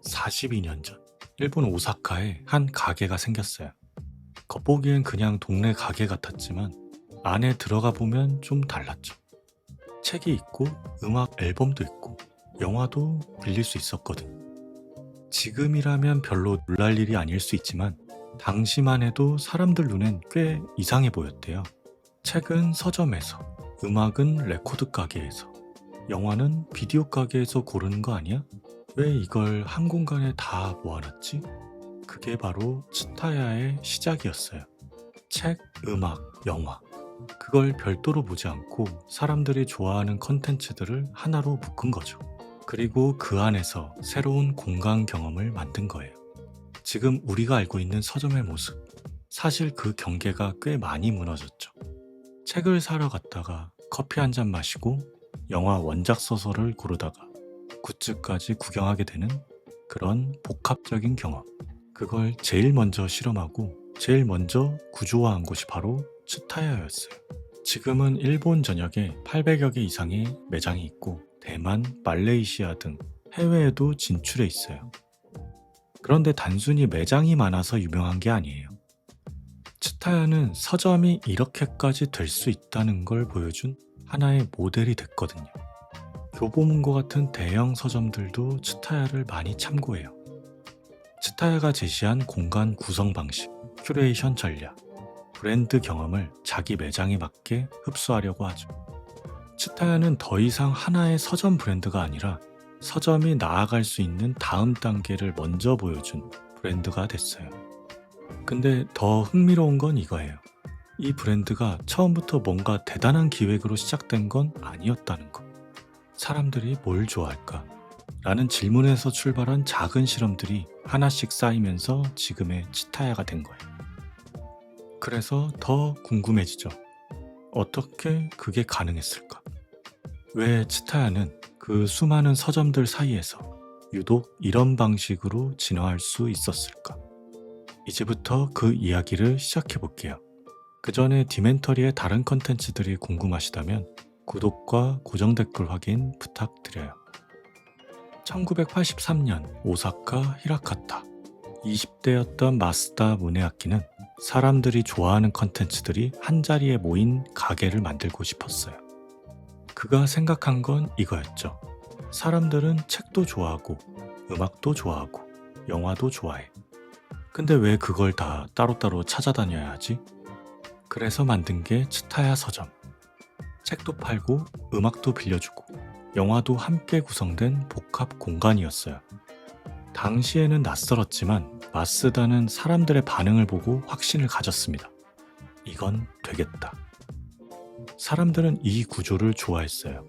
42년 전 일본 오사카에 한 가게가 생겼어요. 겉보기엔 그냥 동네 가게 같았지만 안에 들어가 보면 좀 달랐죠. 책이 있고 음악 앨범도 있고 영화도 빌릴 수 있었거든. 지금이라면 별로 놀랄 일이 아닐 수 있지만 당시만 해도 사람들 눈엔 꽤 이상해 보였대요. 책은 서점에서, 음악은 레코드 가게에서, 영화는 비디오 가게에서 고르는 거 아니야? 왜 이걸 한 공간에 다 모아놨지? 그게 바로 츠타야의 시작이었어요. 책, 음악, 영화. 그걸 별도로 보지 않고 사람들이 좋아하는 컨텐츠들을 하나로 묶은 거죠. 그리고 그 안에서 새로운 공간 경험을 만든 거예요. 지금 우리가 알고 있는 서점의 모습. 사실 그 경계가 꽤 많이 무너졌죠. 책을 사러 갔다가 커피 한 잔 마시고 영화 원작 소설을 고르다가 굿즈까지 구경하게 되는 그런 복합적인 경험. 그걸 제일 먼저 실험하고 제일 먼저 구조화한 곳이 바로 츠타야였어요. 지금은 일본 전역에 800여 개 이상의 매장이 있고 대만, 말레이시아 등 해외에도 진출해 있어요. 그런데 단순히 매장이 많아서 유명한 게 아니에요. 츠타야는 서점이 이렇게까지 될 수 있다는 걸 보여준 하나의 모델이 됐거든요. 교보문고 같은 대형 서점들도 츠타야를 많이 참고해요. 츠타야가 제시한 공간 구성 방식, 큐레이션 전략, 브랜드 경험을 자기 매장에 맞게 흡수하려고 하죠. 츠타야는 더 이상 하나의 서점 브랜드가 아니라 서점이 나아갈 수 있는 다음 단계를 먼저 보여준 브랜드가 됐어요. 근데 더 흥미로운 건 이거예요. 이 브랜드가 처음부터 뭔가 대단한 기획으로 시작된 건 아니었다는 거. 사람들이 뭘 좋아할까? 라는 질문에서 출발한 작은 실험들이 하나씩 쌓이면서 지금의 츠타야가 된 거예요. 그래서 더 궁금해지죠. 어떻게 그게 가능했을까? 왜 츠타야는 그 수많은 서점들 사이에서 유독 이런 방식으로 진화할 수 있었을까? 이제부터 그 이야기를 시작해 볼게요. 그 전에 디멘터리의 다른 컨텐츠들이 궁금하시다면 구독과 고정 댓글 확인 부탁드려요. 1983년 오사카 히라카타 20대였던 마스다 무네아키는 사람들이 좋아하는 컨텐츠들이 한자리에 모인 가게를 만들고 싶었어요. 그가 생각한 건 이거였죠. 사람들은 책도 좋아하고 음악도 좋아하고 영화도 좋아해. 근데 왜 그걸 다 따로따로 찾아다녀야 하지? 그래서 만든 게 츠타야 서점. 책도 팔고 음악도 빌려주고 영화도 함께 구성된 복합 공간이었어요. 당시에는 낯설었지만 마스다는 사람들의 반응을 보고 확신을 가졌습니다. 이건 되겠다. 사람들은 이 구조를 좋아했어요.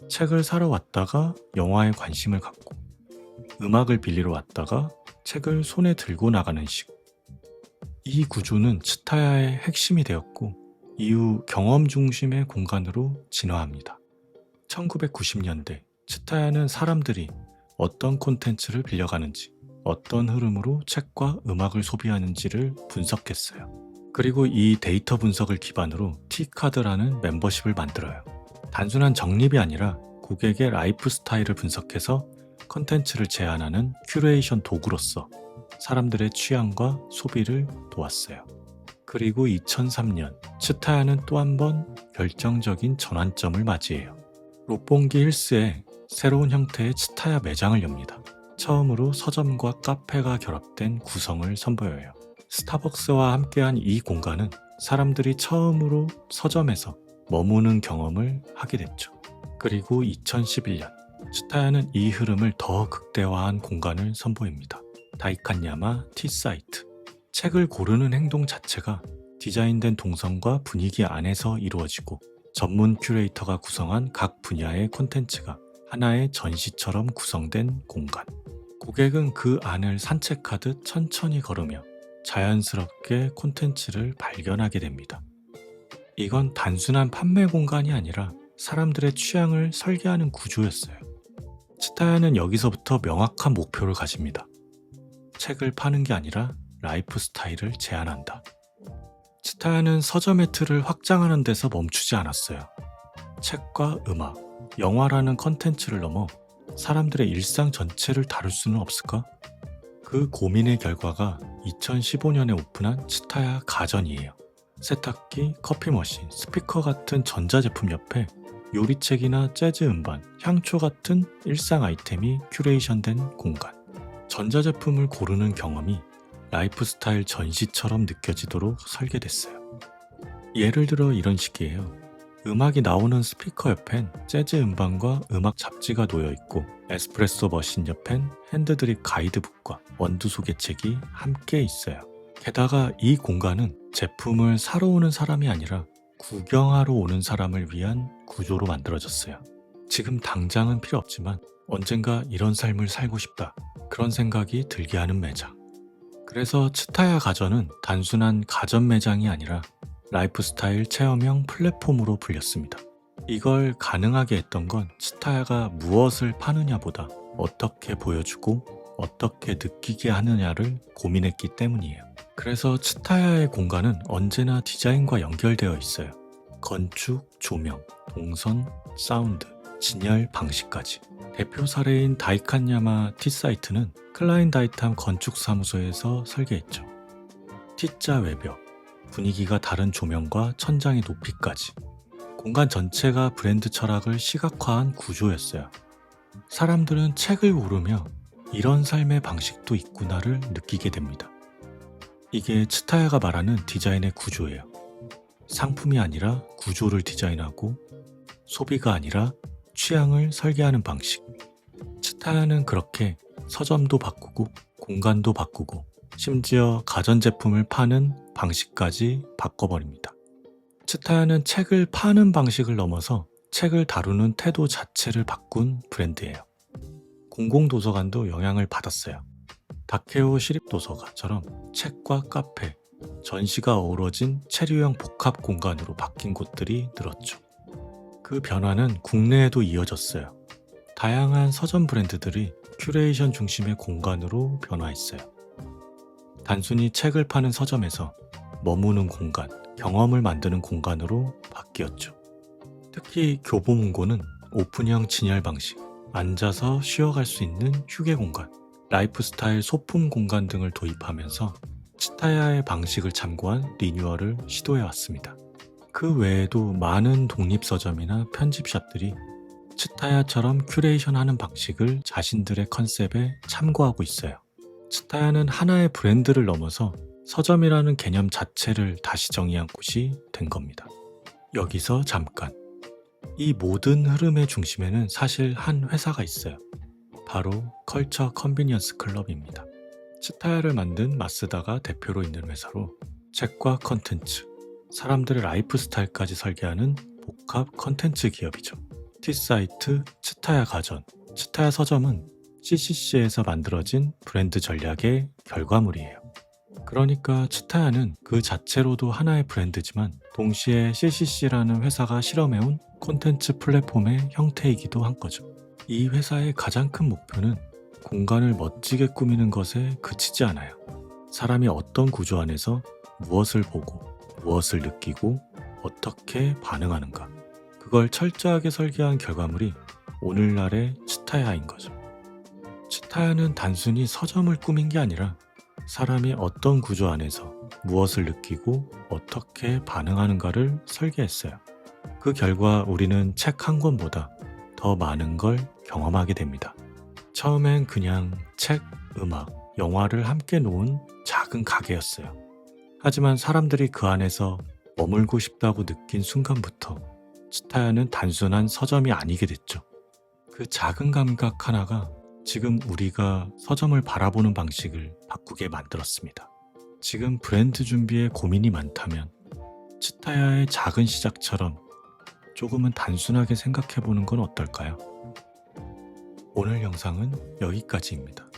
책을 사러 왔다가 영화에 관심을 갖고 음악을 빌리러 왔다가 책을 손에 들고 나가는 식. 이 구조는 츠타야의 핵심이 되었고 이후 경험 중심의 공간으로 진화합니다. 1990년대 츠타야는 사람들이 어떤 콘텐츠를 빌려가는지, 어떤 흐름으로 책과 음악을 소비하는지를 분석했어요. 그리고 이 데이터 분석을 기반으로 T카드라는 멤버십을 만들어요. 단순한 적립이 아니라 고객의 라이프 스타일을 분석해서 콘텐츠를 제안하는 큐레이션 도구로서 사람들의 취향과 소비를 도왔어요. 그리고 2003년 츠타야는 또 한 번 결정적인 전환점을 맞이해요. 롯본기 힐스에 새로운 형태의 츠타야 매장을 엽니다. 처음으로 서점과 카페가 결합된 구성을 선보여요. 스타벅스와 함께한 이 공간은 사람들이 처음으로 서점에서 머무는 경험을 하게 됐죠. 그리고 2011년 츠타야는 이 흐름을 더 극대화한 공간을 선보입니다. 다이칸야마 티사이트. 책을 고르는 행동 자체가 디자인된 동선과 분위기 안에서 이루어지고 전문 큐레이터가 구성한 각 분야의 콘텐츠가 하나의 전시처럼 구성된 공간. 고객은 그 안을 산책하듯 천천히 걸으며 자연스럽게 콘텐츠를 발견하게 됩니다. 이건 단순한 판매 공간이 아니라 사람들의 취향을 설계하는 구조였어요. 츠타야는 여기서부터 명확한 목표를 가집니다. 책을 파는 게 아니라 라이프 스타일을 제안한다. 츠타야는 서점의 틀을 확장하는 데서 멈추지 않았어요. 책과 음악, 영화라는 컨텐츠를 넘어 사람들의 일상 전체를 다룰 수는 없을까? 그 고민의 결과가 2015년에 오픈한 츠타야 가전이에요. 세탁기, 커피 머신, 스피커 같은 전자제품 옆에 요리책이나 재즈 음반, 향초 같은 일상 아이템이 큐레이션된 공간. 전자제품을 고르는 경험이 라이프스타일 전시처럼 느껴지도록 설계됐어요. 예를 들어 이런 식이에요. 음악이 나오는 스피커 옆엔 재즈 음반과 음악 잡지가 놓여 있고, 에스프레소 머신 옆엔 핸드드립 가이드북과 원두 소개책이 함께 있어요. 게다가 이 공간은 제품을 사러 오는 사람이 아니라 구경하러 오는 사람을 위한 구조로 만들어졌어요. 지금 당장은 필요 없지만 언젠가 이런 삶을 살고 싶다, 그런 생각이 들게 하는 매장. 그래서 츠타야 가전은 단순한 가전 매장이 아니라 라이프스타일 체험형 플랫폼으로 불렸습니다. 이걸 가능하게 했던 건 츠타야가 무엇을 파느냐보다 어떻게 보여주고 어떻게 느끼게 하느냐를 고민했기 때문이에요. 그래서 츠타야의 공간은 언제나 디자인과 연결되어 있어요. 건축, 조명, 동선, 사운드, 진열 방식까지. 대표 사례인 다이칸야마 T사이트는 클라인 다이탐 건축사무소에서 설계했죠. T자 외벽, 분위기가 다른 조명과 천장의 높이까지. 공간 전체가 브랜드 철학을 시각화한 구조였어요. 사람들은 책을 고르며 이런 삶의 방식도 있구나를 느끼게 됩니다. 이게 츠타야가 말하는 디자인의 구조예요. 상품이 아니라 구조를 디자인하고, 소비가 아니라 취향을 설계하는 방식. 츠타야는 그렇게 서점도 바꾸고 공간도 바꾸고 심지어 가전제품을 파는 방식까지 바꿔버립니다. 츠타야는 책을 파는 방식을 넘어서 책을 다루는 태도 자체를 바꾼 브랜드예요. 공공도서관도 영향을 받았어요. 다케오 시립도서관처럼 책과 카페, 전시가 어우러진 체류형 복합 공간으로 바뀐 곳들이 늘었죠. 그 변화는 국내에도 이어졌어요. 다양한 서점 브랜드들이 큐레이션 중심의 공간으로 변화했어요. 단순히 책을 파는 서점에서 머무는 공간, 경험을 만드는 공간으로 바뀌었죠. 특히 교보문고는 오픈형 진열 방식, 앉아서 쉬어갈 수 있는 휴게 공간, 라이프스타일 소품 공간 등을 도입하면서 츠타야의 방식을 참고한 리뉴얼을 시도해왔습니다. 그 외에도 많은 독립서점이나 편집샵들이 츠타야처럼 큐레이션하는 방식을 자신들의 컨셉에 참고하고 있어요. 츠타야는 하나의 브랜드를 넘어서 서점이라는 개념 자체를 다시 정의한 곳이 된 겁니다. 여기서 잠깐. 이 모든 흐름의 중심에는 사실 한 회사가 있어요. 바로 컬처 컨비니언스 클럽입니다. 츠타야를 만든 마쓰다가 대표로 있는 회사로 책과 컨텐츠, 사람들의 라이프 스타일까지 설계하는 복합 컨텐츠 기업이죠. T사이트, 츠타야 가전, 츠타야 서점은 CCC에서 만들어진 브랜드 전략의 결과물이에요. 그러니까 츠타야는 그 자체로도 하나의 브랜드지만 동시에 CCC라는 회사가 실험해온 콘텐츠 플랫폼의 형태이기도 한 거죠. 이 회사의 가장 큰 목표는 공간을 멋지게 꾸미는 것에 그치지 않아요. 사람이 어떤 구조 안에서 무엇을 보고 무엇을 느끼고 어떻게 반응하는가, 그걸 철저하게 설계한 결과물이 오늘날의 츠타야인 거죠. 츠타야는 단순히 서점을 꾸민 게 아니라 사람이 어떤 구조 안에서 무엇을 느끼고 어떻게 반응하는가를 설계했어요. 그 결과 우리는 책 한 권보다 더 많은 걸 경험하게 됩니다. 처음엔 그냥 책, 음악, 영화를 함께 놓은 작은 가게였어요. 하지만 사람들이 그 안에서 머물고 싶다고 느낀 순간부터 츠타야는 단순한 서점이 아니게 됐죠. 그 작은 감각 하나가 지금 우리가 서점을 바라보는 방식을 바꾸게 만들었습니다. 지금 브랜드 준비에 고민이 많다면 츠타야의 작은 시작처럼 조금은 단순하게 생각해보는 건 어떨까요? 오늘 영상은 여기까지입니다.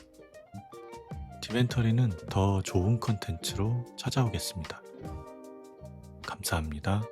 디멘터리는 더 좋은 컨텐츠로 찾아오겠습니다. 감사합니다.